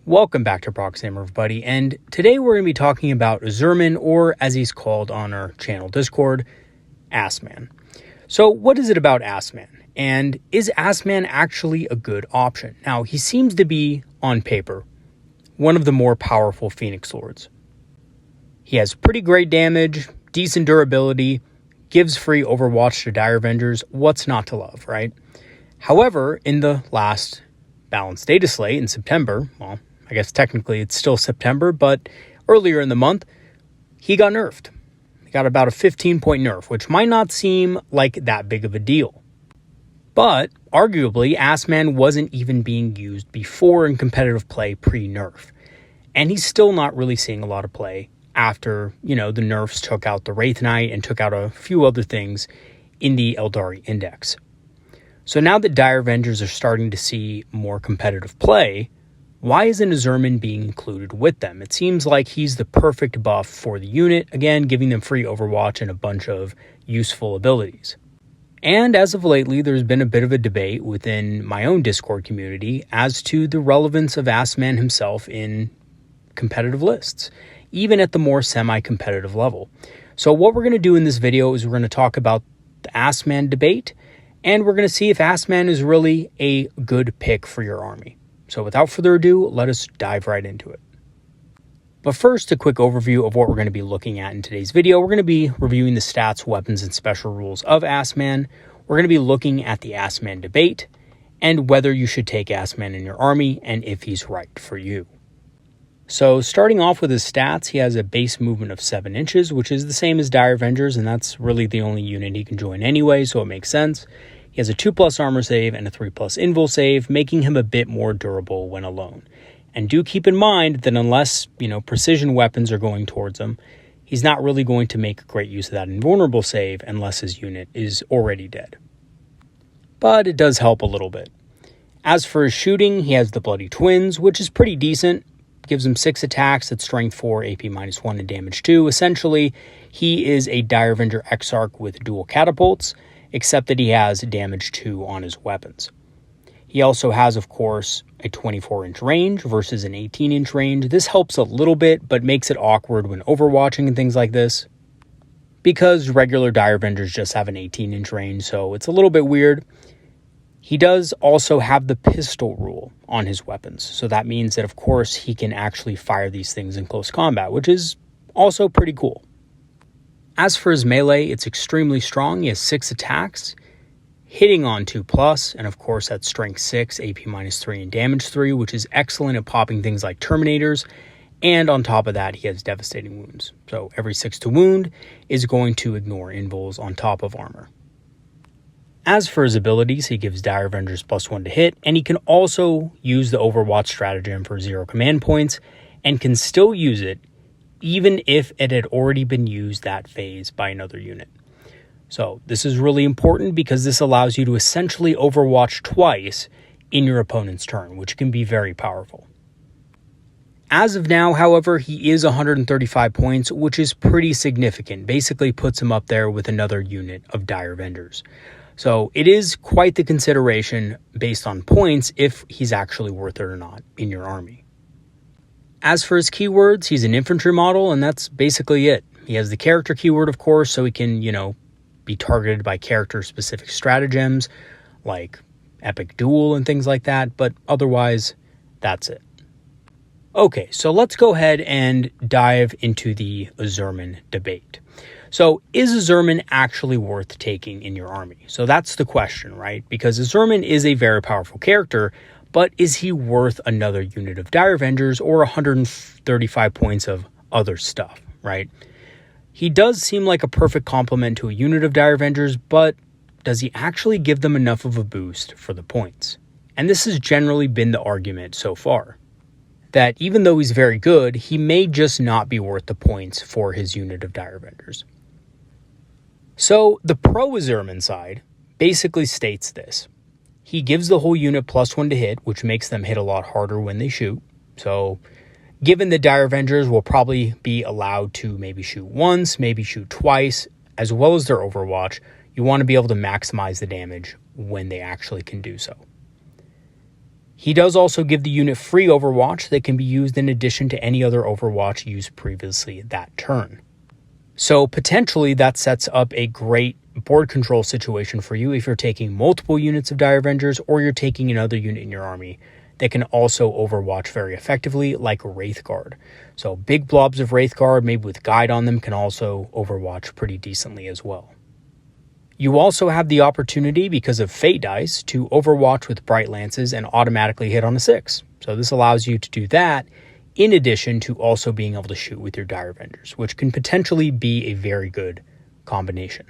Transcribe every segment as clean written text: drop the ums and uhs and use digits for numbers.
Welcome back to Proxy, everybody, and today we're going to be talking about Asurman, or as he's called on our channel Discord, Assman. So what is it about Assman, and is Assman actually a good option? Now, he seems to be, on paper, one of the more powerful Phoenix Lords. He has pretty great damage, decent durability, gives free Overwatch to Dire Avengers. What's not to love, right? However, in the last balanced data slate in September, well, I guess technically it's still September, but earlier in the month, he got nerfed. He got about a 15-point nerf, which might not seem like that big of a deal. But arguably, Assman wasn't even being used before in competitive play pre-nerf. And he's still not really seeing a lot of play after, the nerfs took out the Wraith Knight and took out a few other things in the Aeldari index. So now that Dire Avengers are starting to see more competitive play, why isn't Asurman being included with them? It seems like he's the perfect buff for the unit, again, giving them free Overwatch and a bunch of useful abilities. And as of lately, there's been a bit of a debate within my own Discord community as to the relevance of Assman himself in competitive lists, even at the more semi-competitive level. So what we're going to do in this video is we're going to talk about the Assman debate, and we're going to see if Assman is really a good pick for your army. So without further ado, let us dive right into it. But first, a quick overview of what we're going to be looking at in today's video. We're going to be reviewing the stats, weapons, and special rules of Assman. We're going to be looking at the Assman debate and whether you should take Assman in your army and if he's right for you. So starting off with his stats, he has a base movement of 7 inches, which is the same as Dire Avengers, and that's really the only unit he can join anyway, so it makes sense. He has a 2+ armor save and a 3+ invul save, making him a bit more durable when alone. And do keep in mind that unless, precision weapons are going towards him, he's not really going to make great use of that invulnerable save unless his unit is already dead. But it does help a little bit. As for his shooting, he has the Bloody Twins, which is pretty decent. Gives him 6 attacks at strength 4, AP -1, and damage 2. Essentially, he is a Dire Avenger Exarch with dual catapults, except that he has damage 2 on his weapons. He also has, of course, a 24-inch range versus an 18-inch range. This helps a little bit, but makes it awkward when overwatching and things like this, because regular Dire Avengers just have an 18-inch range, so it's a little bit weird. He does also have the pistol rule on his weapons, so that means that, of course, he can actually fire these things in close combat, which is also pretty cool. As for his melee, it's extremely strong. He has 6 attacks, hitting on 2+, and of course that's strength 6, AP -3, and damage 3, which is excellent at popping things like Terminators, and on top of that, he has devastating wounds. So every 6 to wound is going to ignore invuls on top of armor. As for his abilities, he gives Dire Avengers +1 to hit, and he can also use the Overwatch stratagem for 0 command points, and can still use it even if it had already been used that phase by another unit. So this is really important because this allows you to essentially overwatch twice in your opponent's turn, which can be very powerful. As of now, however, he is 135 points, which is pretty significant. Basically puts him up there with another unit of Dire Avengers. So it is quite the consideration based on points if he's actually worth it or not in your army. As for his keywords, he's an infantry model, and that's basically it. He has the character keyword, of course, so he can, be targeted by character-specific stratagems, like Epic Duel and things like that, but otherwise, that's it. Okay, so let's go ahead and dive into the Asurman debate. So, is Asurman actually worth taking in your army? So that's the question, right? Because Asurman is a very powerful character, but is he worth another unit of Dire Avengers or 135 points of other stuff, right? He does seem like a perfect complement to a unit of Dire Avengers, but does he actually give them enough of a boost for the points? And this has generally been the argument so far, that even though he's very good, he may just not be worth the points for his unit of Dire Avengers. So the pro-Asurman side basically states this. He gives the whole unit +1 to hit, which makes them hit a lot harder when they shoot. So given the Dire Avengers will probably be allowed to maybe shoot once, maybe shoot twice, as well as their Overwatch, you want to be able to maximize the damage when they actually can do so. He does also give the unit free Overwatch that can be used in addition to any other Overwatch used previously that turn. So potentially that sets up a great board control situation for you if you're taking multiple units of Dire Avengers or you're taking another unit in your army that can also Overwatch very effectively, like Wraith Guard. So big blobs of Wraith Guard, maybe with Guide on them, can also Overwatch pretty decently as well. You also have the opportunity, because of Fate Dice, to Overwatch with Bright Lances and automatically hit on a 6. So this allows you to do that, in addition to also being able to shoot with your Dire Avengers, which can potentially be a very good combination.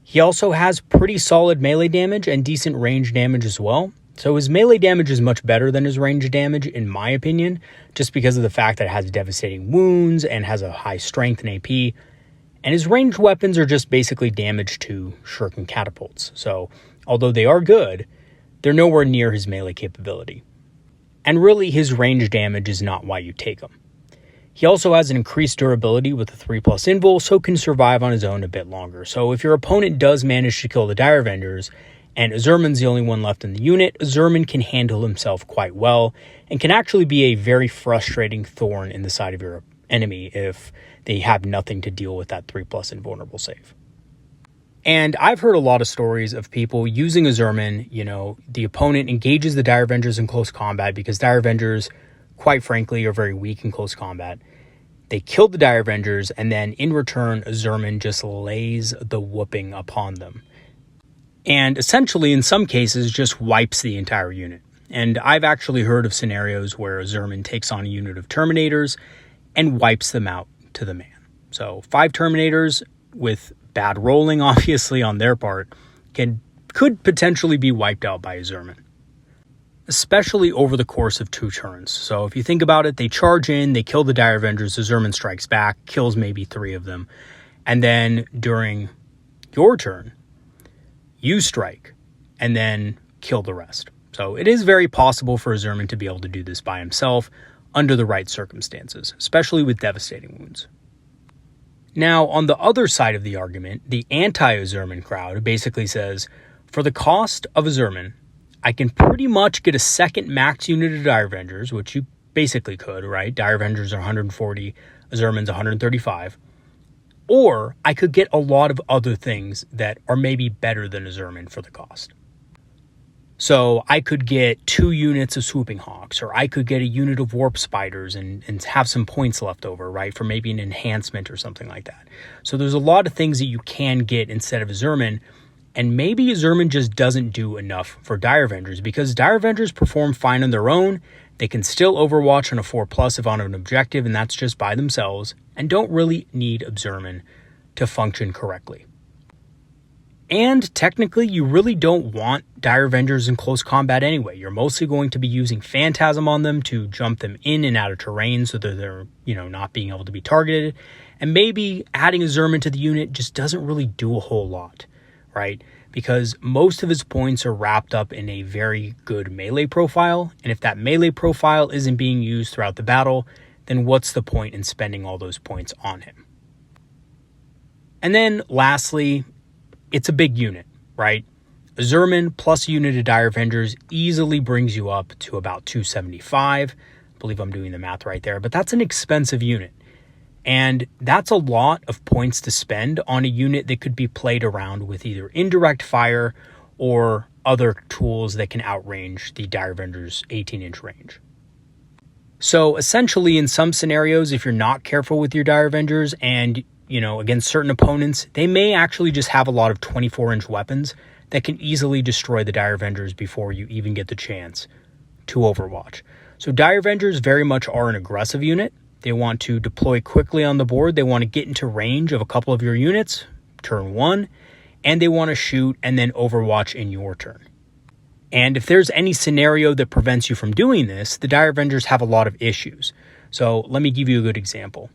He also has pretty solid melee damage and decent range damage as well. So his melee damage is much better than his range damage, in my opinion, just because of the fact that it has devastating wounds and has a high strength and AP. And his ranged weapons are just basically damage to shuriken catapults. So although they are good, they're nowhere near his melee capability. And really, his range damage is not why you take him. He also has an increased durability with a 3+ invul, so can survive on his own a bit longer. So if your opponent does manage to kill the Dire Avengers, and Asurman's the only one left in the unit, Asurman can handle himself quite well, and can actually be a very frustrating thorn in the side of your enemy if they have nothing to deal with that 3+ invulnerable save. And I've heard a lot of stories of people using Asurman. The opponent engages the Dire Avengers in close combat because Dire Avengers, quite frankly, are very weak in close combat. They kill the Dire Avengers, and then in return, Asurman just lays the whooping upon them. And essentially, in some cases, just wipes the entire unit. And I've actually heard of scenarios where Asurman takes on a unit of Terminators and wipes them out to the man. So 5 Terminators with bad rolling, obviously, on their part, could potentially be wiped out by Asurman, especially over the course of 2 turns. So if you think about it, they charge in, they kill the Dire Avengers, Asurman strikes back, kills maybe 3 of them, and then during your turn, you strike, and then kill the rest. So it is very possible for Asurman to be able to do this by himself under the right circumstances, especially with devastating wounds. Now, on the other side of the argument, the anti-Asurman crowd basically says, for the cost of Asurman, I can pretty much get a second max unit of Dire Avengers, which you basically could, right? Dire Avengers are 140, Asurman's 135. Or I could get a lot of other things that are maybe better than Asurman for the cost. So I could get 2 units of Swooping Hawks, or I could get a unit of Warp Spiders and have some points left over, right, for maybe an enhancement or something like that. So there's a lot of things that you can get instead of Asurman, and maybe Asurman just doesn't do enough for Dire Avengers, because Dire Avengers perform fine on their own. They can still Overwatch on a 4+ if on an objective, and that's just by themselves, and don't really need Asurman to function correctly. And technically, you really don't want Dire Avengers in close combat anyway. You're mostly going to be using Phantasm on them to jump them in and out of terrain so that they're, not being able to be targeted. And maybe adding Asurman to the unit just doesn't really do a whole lot, right? Because most of his points are wrapped up in a very good melee profile. And if that melee profile isn't being used throughout the battle, then what's the point in spending all those points on him? And then lastly, it's a big unit, right? Asurman plus a unit of Dire Avengers easily brings you up to about 275. I believe I'm doing the math right there, but that's an expensive unit. And that's a lot of points to spend on a unit that could be played around with either indirect fire or other tools that can outrange the Dire Avengers' 18-inch range. So essentially, in some scenarios, if you're not careful with your Dire Avengers and against certain opponents, they may actually just have a lot of 24-inch weapons that can easily destroy the Dire Avengers before you even get the chance to Overwatch. So Dire Avengers very much are an aggressive unit. They want to deploy quickly on the board. They want to get into range of a couple of your units, turn 1, and they want to shoot and then Overwatch in your turn. And if there's any scenario that prevents you from doing this, the Dire Avengers have a lot of issues. So let me give you a good example.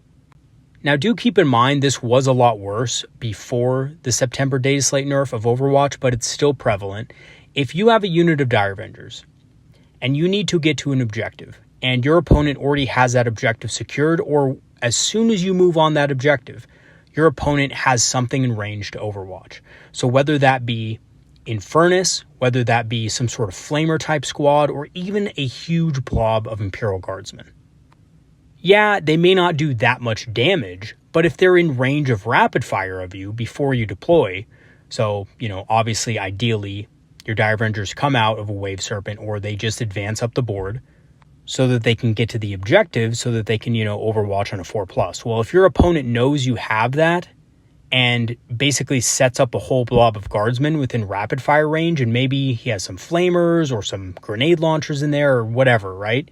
Now, do keep in mind this was a lot worse before the September Data Slate nerf of Overwatch, but it's still prevalent. If you have a unit of Dire Avengers and you need to get to an objective and your opponent already has that objective secured, or as soon as you move on that objective, your opponent has something in range to Overwatch. So whether that be in Furnace, whether that be some sort of Flamer type squad or even a huge blob of Imperial Guardsmen. Yeah, they may not do that much damage, but if they're in range of rapid fire of you before you deploy, so, obviously, ideally, your Dire Avengers come out of a Wave Serpent or they just advance up the board so that they can get to the objective so that they can, overwatch on a 4+. Well, if your opponent knows you have that and basically sets up a whole blob of guardsmen within rapid fire range, and maybe he has some flamers or some grenade launchers in there or whatever, right?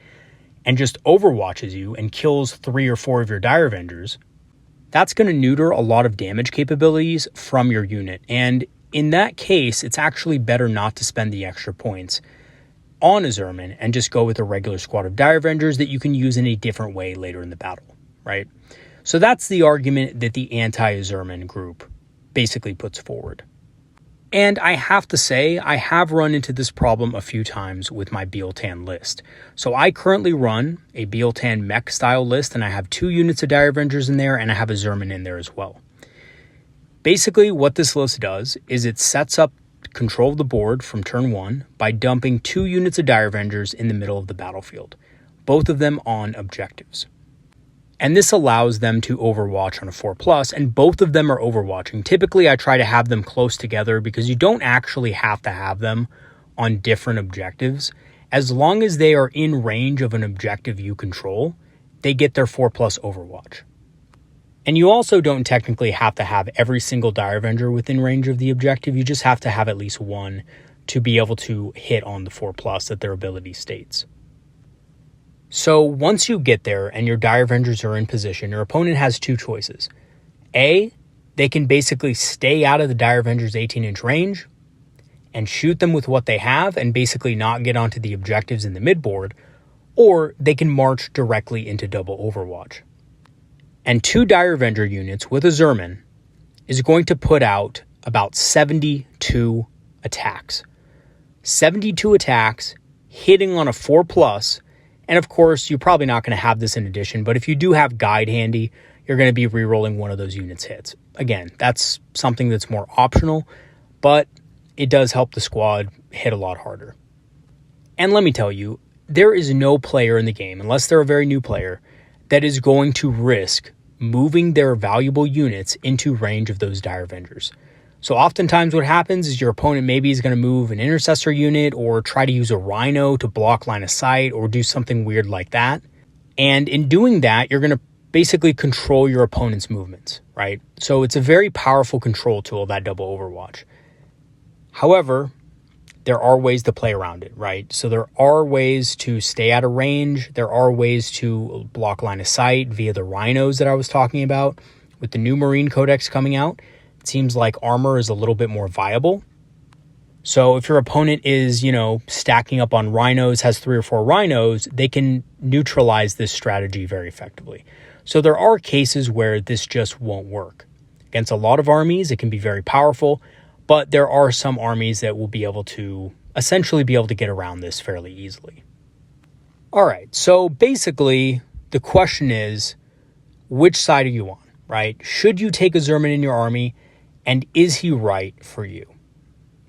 And just overwatches you and kills 3 or 4 of your Dire Avengers, that's going to neuter a lot of damage capabilities from your unit. And in that case, it's actually better not to spend the extra points on Asurman and just go with a regular squad of Dire Avengers that you can use in a different way later in the battle, right? So that's the argument that the anti-Asurman group basically puts forward. And I have to say, I have run into this problem a few times with my Bealtan list. So I currently run a Bealtan mech style list, and I have 2 units of Dire Avengers in there, and I have Asurman in there as well. Basically, what this list does is it sets up control of the board from turn 1 by dumping 2 units of Dire Avengers in the middle of the battlefield, both of them on objectives. And this allows them to overwatch on a 4+, and both of them are overwatching. Typically, I try to have them close together because you don't actually have to have them on different objectives. As long as they are in range of an objective you control, they get their 4+ overwatch. And you also don't technically have to have every single Dire Avenger within range of the objective. You just have to have at least one to be able to hit on the 4+ that their ability states. So once you get there and your Dire Avengers are in position, your opponent has 2 choices. A, they can basically stay out of the Dire Avengers 18-inch range and shoot them with what they have and basically not get onto the objectives in the midboard, or they can march directly into double overwatch. And 2 Dire Avenger units with Asurman is going to put out about 72 attacks. 72 attacks hitting on a 4+. And of course, you're probably not going to have this in addition, but if you do have Guide handy, you're going to be re-rolling one of those units' hits. Again, that's something that's more optional, but it does help the squad hit a lot harder. And let me tell you, there is no player in the game, unless they're a very new player, that is going to risk moving their valuable units into range of those Dire Avengers. So oftentimes what happens is your opponent maybe is going to move an intercessor unit or try to use a rhino to block line of sight or do something weird like that. And in doing that, you're going to basically control your opponent's movements, right? So it's a very powerful control tool, that double overwatch. However, there are ways to play around it, right? So there are ways to stay out of range. There are ways to block line of sight via the rhinos that I was talking about. With the new Marine Codex coming out, it seems like armor is a little bit more viable. So if your opponent is, stacking up on rhinos, has 3 or 4 rhinos, they can neutralize this strategy very effectively. So there are cases where this just won't work. Against a lot of armies, it can be very powerful, but there are some armies that will be able to essentially get around this fairly easily. All right, so basically the question is, which side are you on, right? Should you take Asurman in your army? And is he right for you?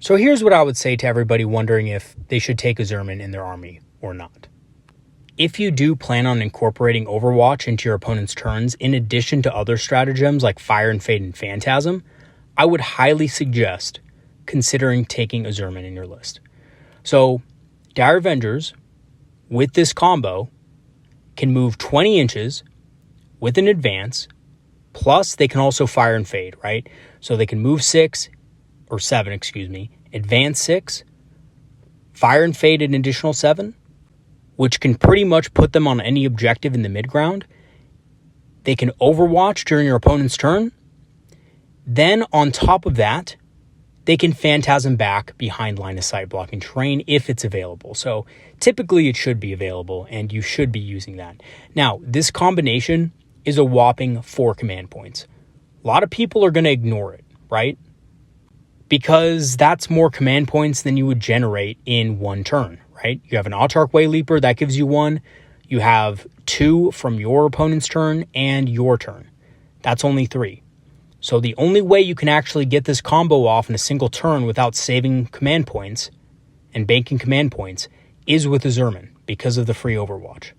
So here's what I would say to everybody wondering if they should take Asurman in their army or not. If you do plan on incorporating Overwatch into your opponent's turns, in addition to other stratagems like Fire and Fade and Phantasm, I would highly suggest considering taking Asurman in your list. So Dire Avengers with this combo can move 20 inches with an advance, plus they can also Fire and Fade, right? So they can move 7, advance 6, Fire and Fade an additional 7, which can pretty much put them on any objective in the midground. They can overwatch during your opponent's turn. Then on top of that, they can Phantasm back behind line of sight blocking terrain if it's available. So typically it should be available and you should be using that. Now, this combination is a whopping 4 command points. A lot of people are going to ignore it, right? Because that's more command points than you would generate in one turn, right? You have an Autarch Way Leaper, that gives you 1. You have 2 from your opponent's turn and your turn. That's only 3. So the only way you can actually get this combo off in a single turn without saving command points and banking command points is with Asurman because of the free Overwatch.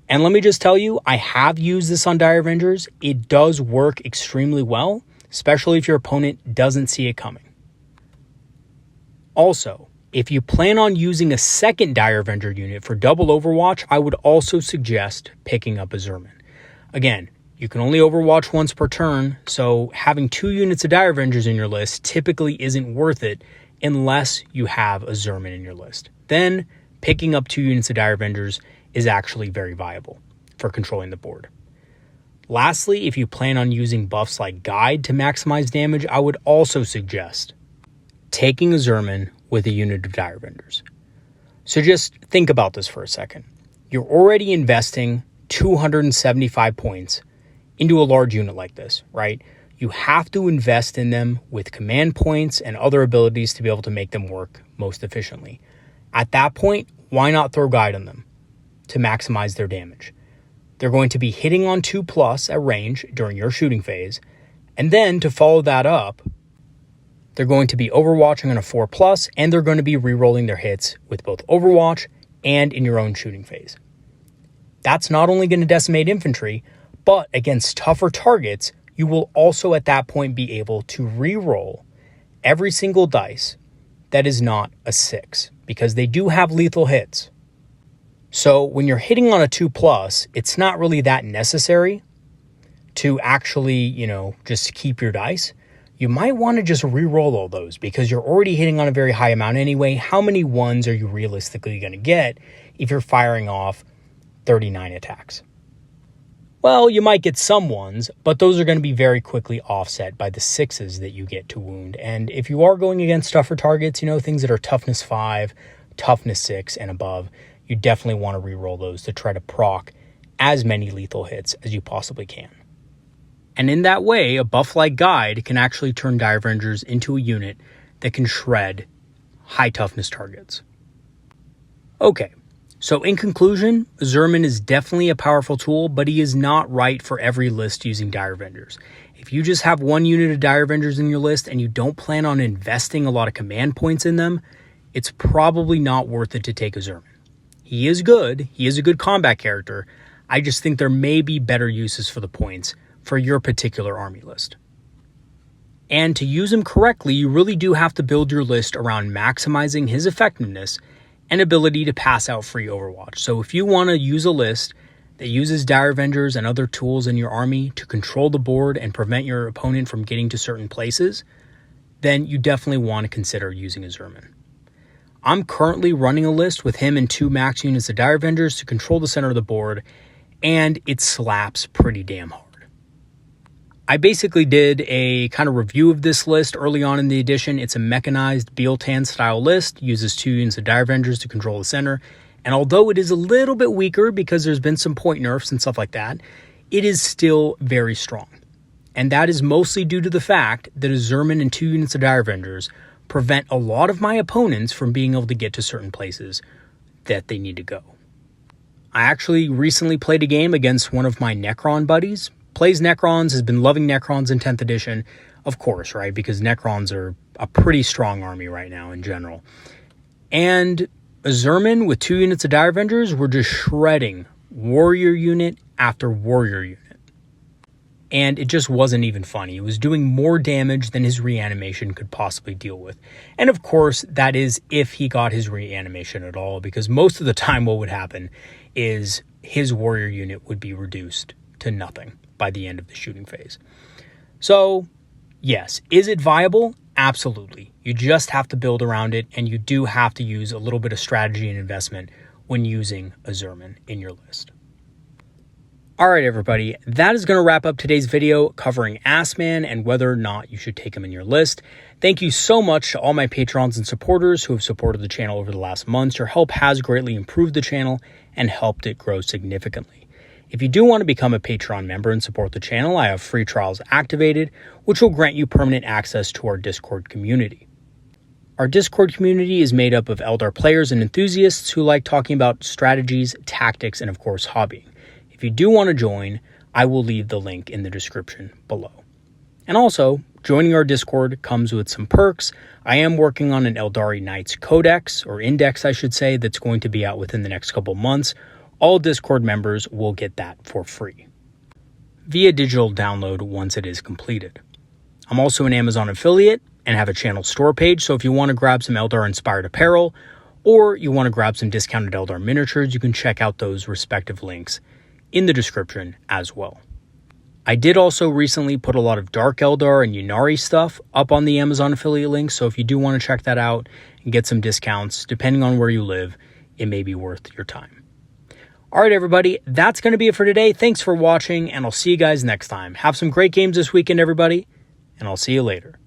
And let me just tell you, I have used this on Dire Avengers. It does work extremely well, especially if your opponent doesn't see it coming. Also, if you plan on using a second Dire Avenger unit for double Overwatch, I would also suggest picking up Asurman. Again, you can only Overwatch once per turn, so having 2 units of Dire Avengers in your list typically isn't worth it unless you have Asurman in your list. Then, picking up 2 units of Dire Avengers is actually very viable for controlling the board. Lastly, if you plan on using buffs like Guide to maximize damage, I would also suggest taking Asurman with a unit of Dire Avengers. So just think about this for a second. You're already investing 275 points into a large unit like this, right? You have to invest in them with command points and other abilities to be able to make them work most efficiently. At that point, why not throw Guide on them to maximize their damage? They're going to be hitting on 2+ at range during your shooting phase, and then to follow that up, they're going to be overwatching on a 4+, and they're going to be re-rolling their hits with both Overwatch and in your own shooting phase. That's not only going to decimate infantry, but against tougher targets, you will also at that point be able to re-roll every single dice that is not a 6, because they do have lethal hits. So when you're hitting on a 2+, it's not really that necessary to actually, just keep your dice. You might want to just re-roll all those because you're already hitting on a very high amount anyway. How many ones are you realistically going to get if you're firing off 39 attacks? Well, you might get some ones, but those are going to be very quickly offset by the 6s that you get to wound. And if you are going against tougher targets, things that are toughness 5, toughness 6 and above, you definitely want to re-roll those to try to proc as many lethal hits as you possibly can. And in that way, a buff like Guide can actually turn Dire Avengers into a unit that can shred high toughness targets. Okay, so in conclusion, Asurman is definitely a powerful tool, but he is not right for every list using Dire Avengers. If you just have 1 unit of Dire Avengers in your list and you don't plan on investing a lot of command points in them, it's probably not worth it to take Asurman. He is good, he is a good combat character. I just think there may be better uses for the points for your particular army list. And to use him correctly, you really do have to build your list around maximizing his effectiveness and ability to pass out free Overwatch. So if you want to use a list that uses Dire Avengers and other tools in your army to control the board and prevent your opponent from getting to certain places, then you definitely want to consider using Asurman. I'm currently running a list with him and 2 max units of Dire Avengers to control the center of the board, and it slaps pretty damn hard. I basically did a kind of review of this list early on in the edition. It's a mechanized Bealtan style list, uses 2 units of Dire Avengers to control the center, and although it is a little bit weaker because there's been some point nerfs and stuff like that, it is still very strong. And that is mostly due to the fact that Asurman and 2 units of Dire Avengers prevent a lot of my opponents from being able to get to certain places that they need to go. I actually recently played a game against one of my Necron buddies. Plays Necrons, has been loving Necrons in 10th edition, of course, right? Because Necrons are a pretty strong army right now in general. And Asurman with 2 units of Dire Avengers were just shredding warrior unit after warrior unit. And it just wasn't even funny. It was doing more damage than his reanimation could possibly deal with. And of course, that is if he got his reanimation at all, because most of the time what would happen is his warrior unit would be reduced to nothing by the end of the shooting phase. So, yes, is it viable? Absolutely. You just have to build around it, and you do have to use a little bit of strategy and investment when using Asurman in your list. All right, everybody, that is going to wrap up today's video covering Assman and whether or not you should take him in your list. Thank you so much to all my patrons and supporters who have supported the channel over the last months. Your help has greatly improved the channel and helped it grow significantly. If you do want to become a Patreon member and support the channel, I have free trials activated, which will grant you permanent access to our Discord community. Our Discord community is made up of Eldar players and enthusiasts who like talking about strategies, tactics, and of course, hobbying. If you do want to join, I will leave the link in the description below. And also, joining our Discord comes with some perks. I am working on an Eldari Knights Codex, or Index I should say, that's going to be out within the next couple months. All Discord members will get that for free via digital download once it is completed. I'm also an Amazon affiliate and have a channel store page, so if you want to grab some Eldar-inspired apparel, or you want to grab some discounted Eldar miniatures, you can check out those respective links in the description as well. I did also recently put a lot of Dark Eldar and Ynnari stuff up on the Amazon affiliate link, so if you do want to check that out and get some discounts, depending on where you live, it may be worth your time. All right, everybody, that's going to be it for today. Thanks for watching, and I'll see you guys next time. Have some great games this weekend, everybody, and I'll see you later.